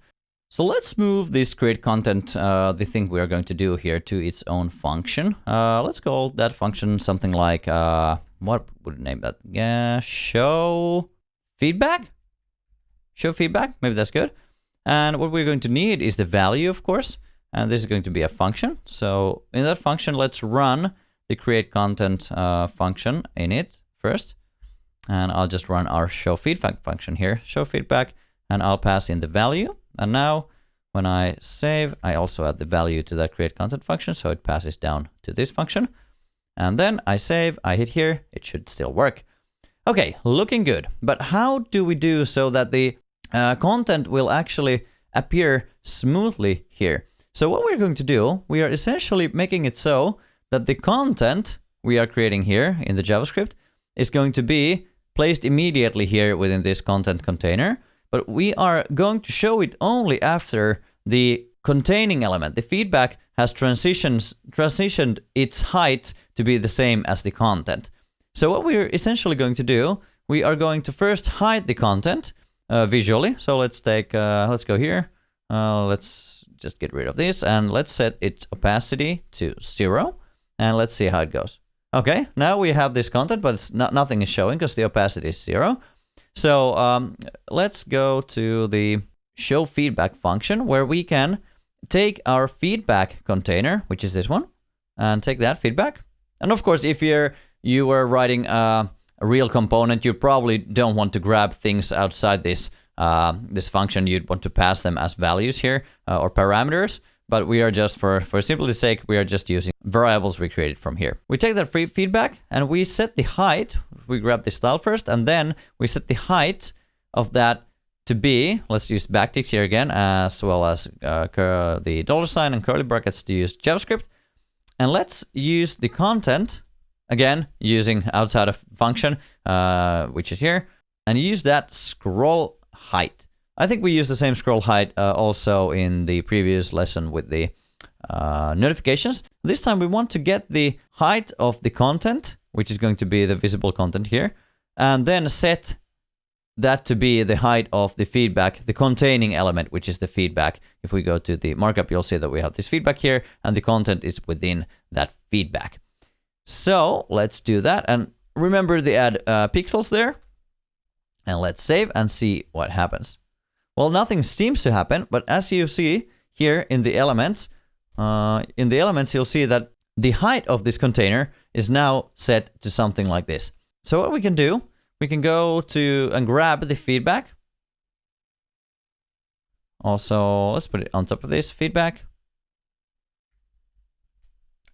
So let's move this create content, the thing we are going to do here, to its own function. Let's call that function something like, what would we name that? Yeah, show feedback? Show feedback, maybe that's good. And what we're going to need is the value, of course. And this is going to be a function. So in that function, let's run the create content function in it first. And I'll just run our show feedback function here, show feedback, and I'll pass in the value. And now when I save, I also add the value to that create content function, so it passes down to this function. And then I save, I hit here, it should still work. Okay, looking good. But how do we do so that the content will actually appear smoothly here? So what we're going to do, we are essentially making it so that the content we are creating here in the JavaScript is going to be placed immediately here within this content container. But we are going to show it only after the containing element, the feedback, has transitioned its height to be the same as the content. So what we're essentially going to do, we are going to first hide the content visually. So let's take, let's go here. Let's just get rid of this and let's set its opacity to 0. And let's see how it goes. Okay, now we have this content, but it's nothing is showing because the opacity is 0. So let's go to the show feedback function where we can take our feedback container, which is this one, and take that feedback. And of course, if you were writing a real component, you probably don't want to grab things outside this this function. You'd want to pass them as values here or parameters. But we are just, for simplicity's sake, we are just using variables we created from here. We take that free feedback and we set the height. We grab the style first, and then we set the height of that to be, let's use backticks here again, as well as the $sign and curly brackets to use JavaScript. And let's use the content, again, using outside of function, which is here, and use that scroll height. I think we used the same scroll height also in the previous lesson with the notifications. This time we want to get the height of the content, which is going to be the visible content here, and then set that to be the height of the feedback, the containing element, which is the feedback. If we go to the markup, you'll see that we have this feedback here, and the content is within that feedback. So let's do that, and remember to add pixels there, and let's save and see what happens. Well, nothing seems to happen, but as you see here in the elements, you'll see that the height of this container is now set to something like this. So what we can do, we can go to and grab the feedback. Also, let's put it on top of this feedback.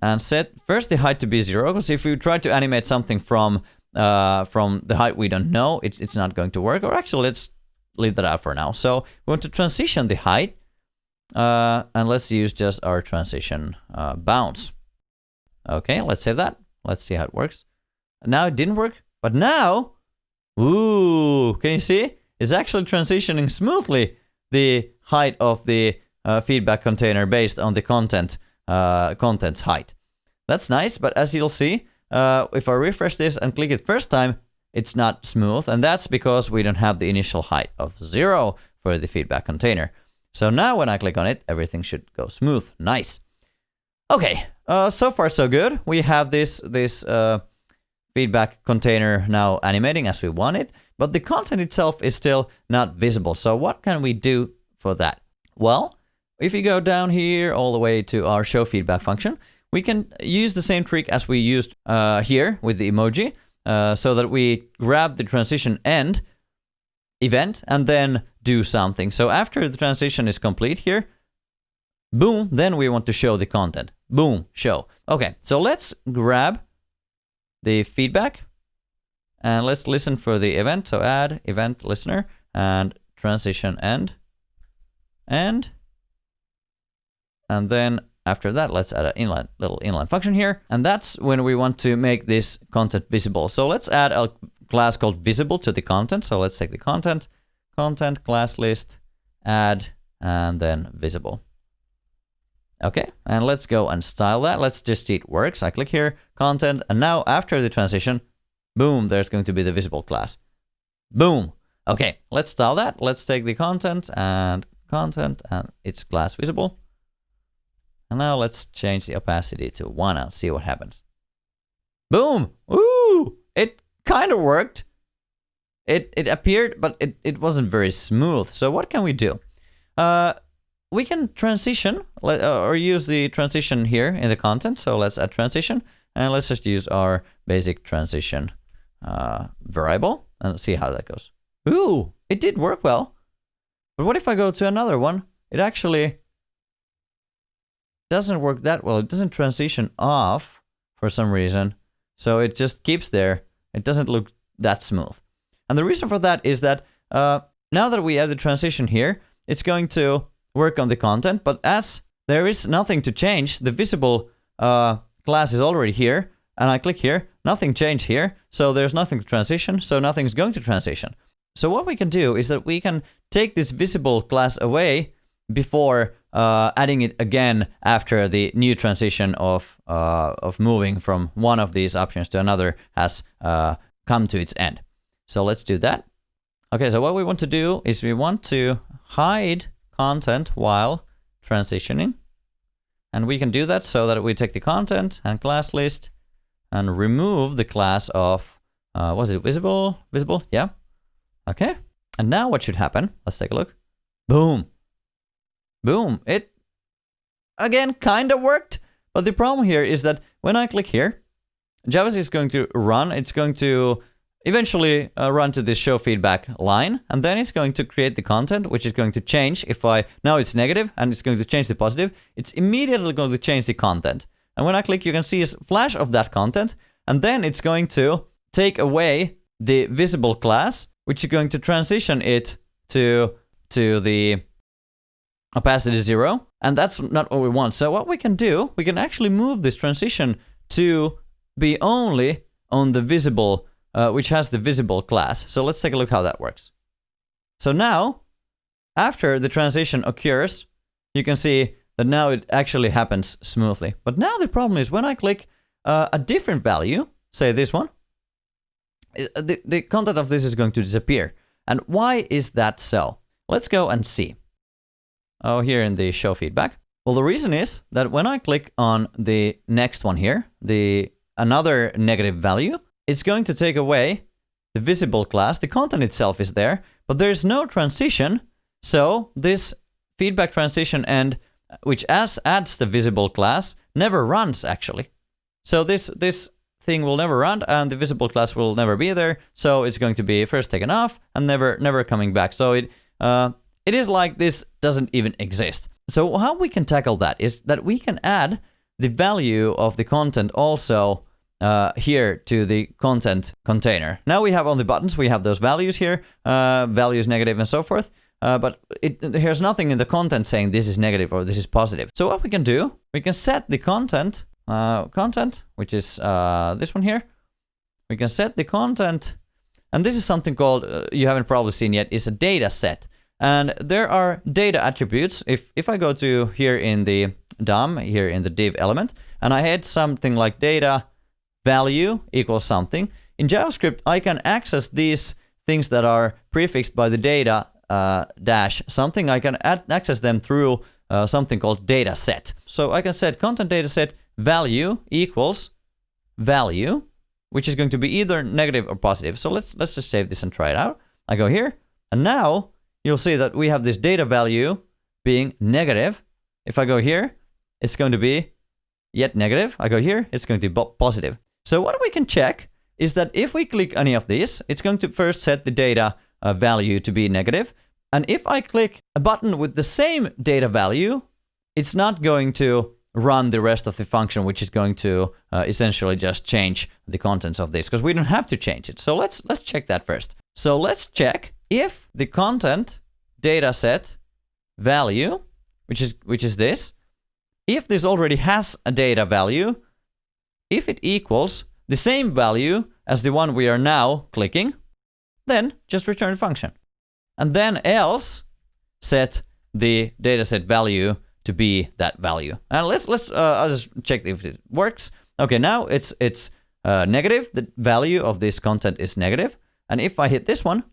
and set first the height to be 0, because if we try to animate something from the height we don't know, it's not going to work. Or actually, let's leave that out for now. So we want to transition the height, and let's use just our transition bounds. Okay, let's save that. Let's see how it works. Now it didn't work, but now, ooh, can you see? It's actually transitioning smoothly the height of the feedback container based on the content's height. That's nice, but as you'll see, if I refresh this and click it first time, it's not smooth, and that's because we don't have the initial height of 0 for the feedback container. So now when I click on it, everything should go smooth. Nice. Okay, so far so good. We have this feedback container now animating as we want it, but the content itself is still not visible. So what can we do for that? Well, if you go down here all the way to our show feedback function, we can use the same trick as we used here with the emoji, so that we grab the transition end event and then do something. So after the transition is complete here, boom, then we want to show the content. Boom, show. Okay, so let's grab the feedback and let's listen for the event. So add event listener and transition end. And then after that, let's add a little inline function here. And that's when we want to make this content visible. So let's add a class called visible to the content. So let's take the content class list, add, and then visible. Okay, and let's go and style that. Let's just see it works. I click here, content, and now after the transition, boom, there's going to be the visible class. Boom. Okay, let's style that. Let's take the content and it's class visible. And now let's change the opacity to 1 and see what happens. Boom! Ooh! It kind of worked. It appeared, but it wasn't very smooth. So what can we do? We can transition or use the transition here in the content. So let's add transition and let's just use our basic transition variable and see how that goes. Ooh, it did work well. But what if I go to another one? It actually doesn't work that well. It doesn't transition off for some reason. So it just keeps there. It doesn't look that smooth. And the reason for that is that now that we have the transition here, it's going to work on the content, but as there is nothing to change, the visible class is already here, and I click here, nothing changed here, so there's nothing to transition, so nothing's going to transition. So what we can do is that we can take this visible class away before adding it again after the new transition of moving from one of these options to another has come to its end. So let's do that. Okay, so what we want to do is we want to hide content while transitioning. And we can do that so that we take the content and class list and remove the class of, was it visible? Visible, yeah. Okay, and now what should happen? Let's take a look. Boom. Boom, it again kind of worked, but the problem here is that when I click here, JavaScript is going to run, it's going to eventually run to this show feedback line, and then it's going to create the content, which is going to change. Now it's negative, and it's going to change the positive, it's immediately going to change the content. And when I click, you can see a flash of that content, and then it's going to take away the visible class, which is going to transition it to the opacity 0, and that's not what we want. So what we can do, we can actually move this transition to be only on the visible, which has the visible class. So let's take a look how that works. So now, after the transition occurs, you can see that now it actually happens smoothly. But now the problem is when I click a different value, say this one, the content of this is going to disappear. And why is that so? Let's go and see. Oh, here in the show feedback. Well, the reason is that when I click on the next one here, another negative value, it's going to take away the visible class. The content itself is there, but there's no transition. So this feedback transition end, which adds the visible class, never runs actually. So this thing will never run, and the visible class will never be there. So it's going to be first taken off and never coming back. So it is like this doesn't even exist. So how we can tackle that is that we can add the value of the content also here to the content container. Now we have on the buttons, we have those values here, values negative and so forth. But there's nothing in the content saying this is negative or this is positive. So what we can do, we can set the content, which is this one here. We can set the content, and this is something called, you haven't probably seen yet, is a data set. And there are data attributes. If I go to here in the DOM, here in the div element, and I had something like data value equals something, in JavaScript, I can access these things that are prefixed by the data dash something. I can access them through something called data set. So I can set content data set value equals value, which is going to be either negative or positive. So let's just save this and try it out. I go here, and now you'll see that we have this data value being negative. If I go here, it's going to be yet negative. I go here, it's going to be positive. So what we can check is that if we click any of these, it's going to first set the data value to be negative. And if I click a button with the same data value, it's not going to run the rest of the function, which is going to essentially just change the contents of this, because we don't have to change it. So let's check that first. So let's check if the content data set value, which is this, if this already has a data value, if it equals the same value as the one we are now clicking, then just return the function. And then else set the dataset value to be that value. And I'll just check if it works. Okay, now it's negative. The value of this content is negative. And if I hit this one,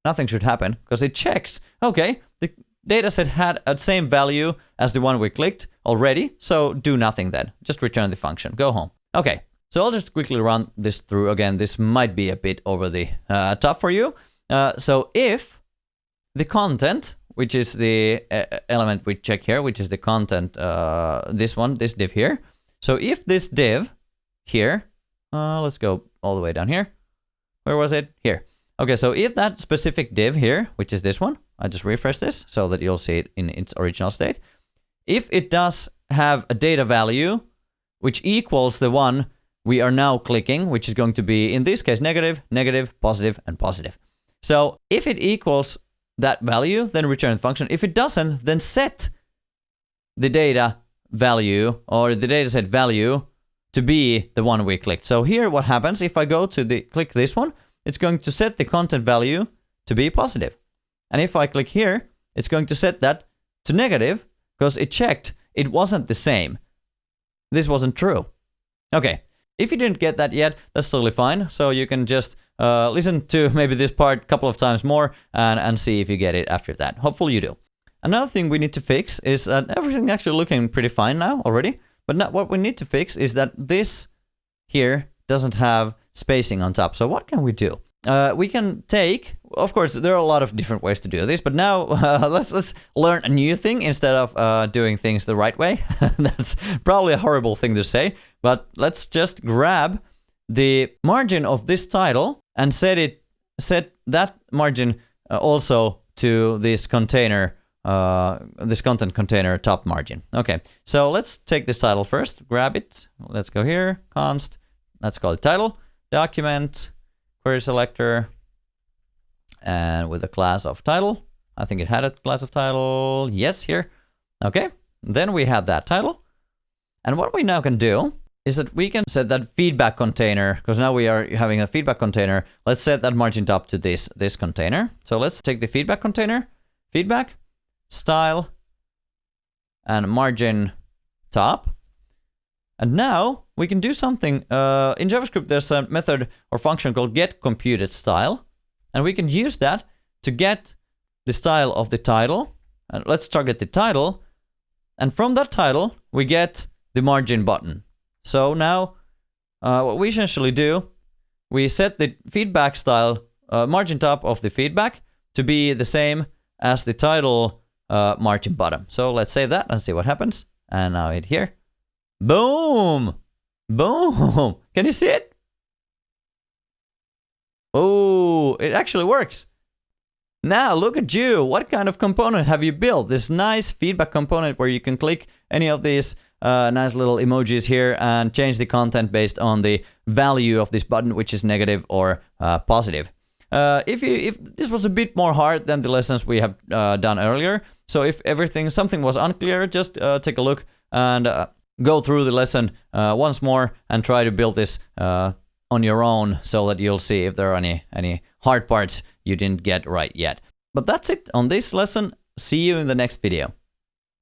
nothing should happen because it checks. Okay, the dataset had a same value as the one we clicked already. So do nothing then. Just return the function. Go home. Okay. So I'll just quickly run this through again. This might be a bit over the top for you. So if the content, which is the element we check here, which is the content, this div here. So if this div here, let's go all the way down here. Where was it? Here. Okay, so if that specific div here, which is this one, I just refresh this so that you'll see it in its original state. If it does have a data value, which equals the one we are now clicking, which is going to be, in this case, negative, negative, positive, and positive. So if it equals that value, then return the function. If it doesn't, then set the data value or the dataset value to be the one we clicked. So here what happens, if I go to click this one, it's going to set the content value to be positive. And if I click here, it's going to set that to negative because it checked it wasn't the same. This wasn't true. Okay. If you didn't get that yet, that's totally fine. So you can just listen to maybe this part a couple of times more and see if you get it after that. Hopefully you do. Another thing we need to fix is that everything actually looking pretty fine now already. But what we need to fix is that this here doesn't have spacing on top. So what can we do? We can take, of course, there are a lot of different ways to do this, but now let's learn a new thing instead of doing things the right way. That's probably a horrible thing to say, but let's just grab the margin of this title and set that margin also to this container, this content container top margin. Okay, so let's take this title first, grab it. Let's go here, const, let's call it title, document, query selector, and with a class of title. I think it had a class of title. Yes, here. Okay, then we had that title. And what we now can do is that we can set that feedback container, because now we are having a feedback container. Let's set that margin top to this container. So let's take the feedback container, feedback, style, and margin top. And now we can do something. In JavaScript, there's a method or function called getComputedStyle. And we can use that to get the style of the title. And let's target the title. And from that title, we get the margin button. So now what we essentially do, we set the feedback style, margin top of the feedback to be the same as the title margin bottom. So let's save that and see what happens. And now hit here. Boom! Boom! Can you see it? Oh, it actually works. Now look at you. What kind of component have you built? This nice feedback component where you can click any of these nice little emojis here and change the content based on the value of this button, which is negative or positive. If this was a bit more hard than the lessons we have done earlier, so if something was unclear, just take a look and go through the lesson once more and try to build this on your own so that you'll see if there are any hard parts you didn't get right yet. But that's it on this lesson. See you in the next video.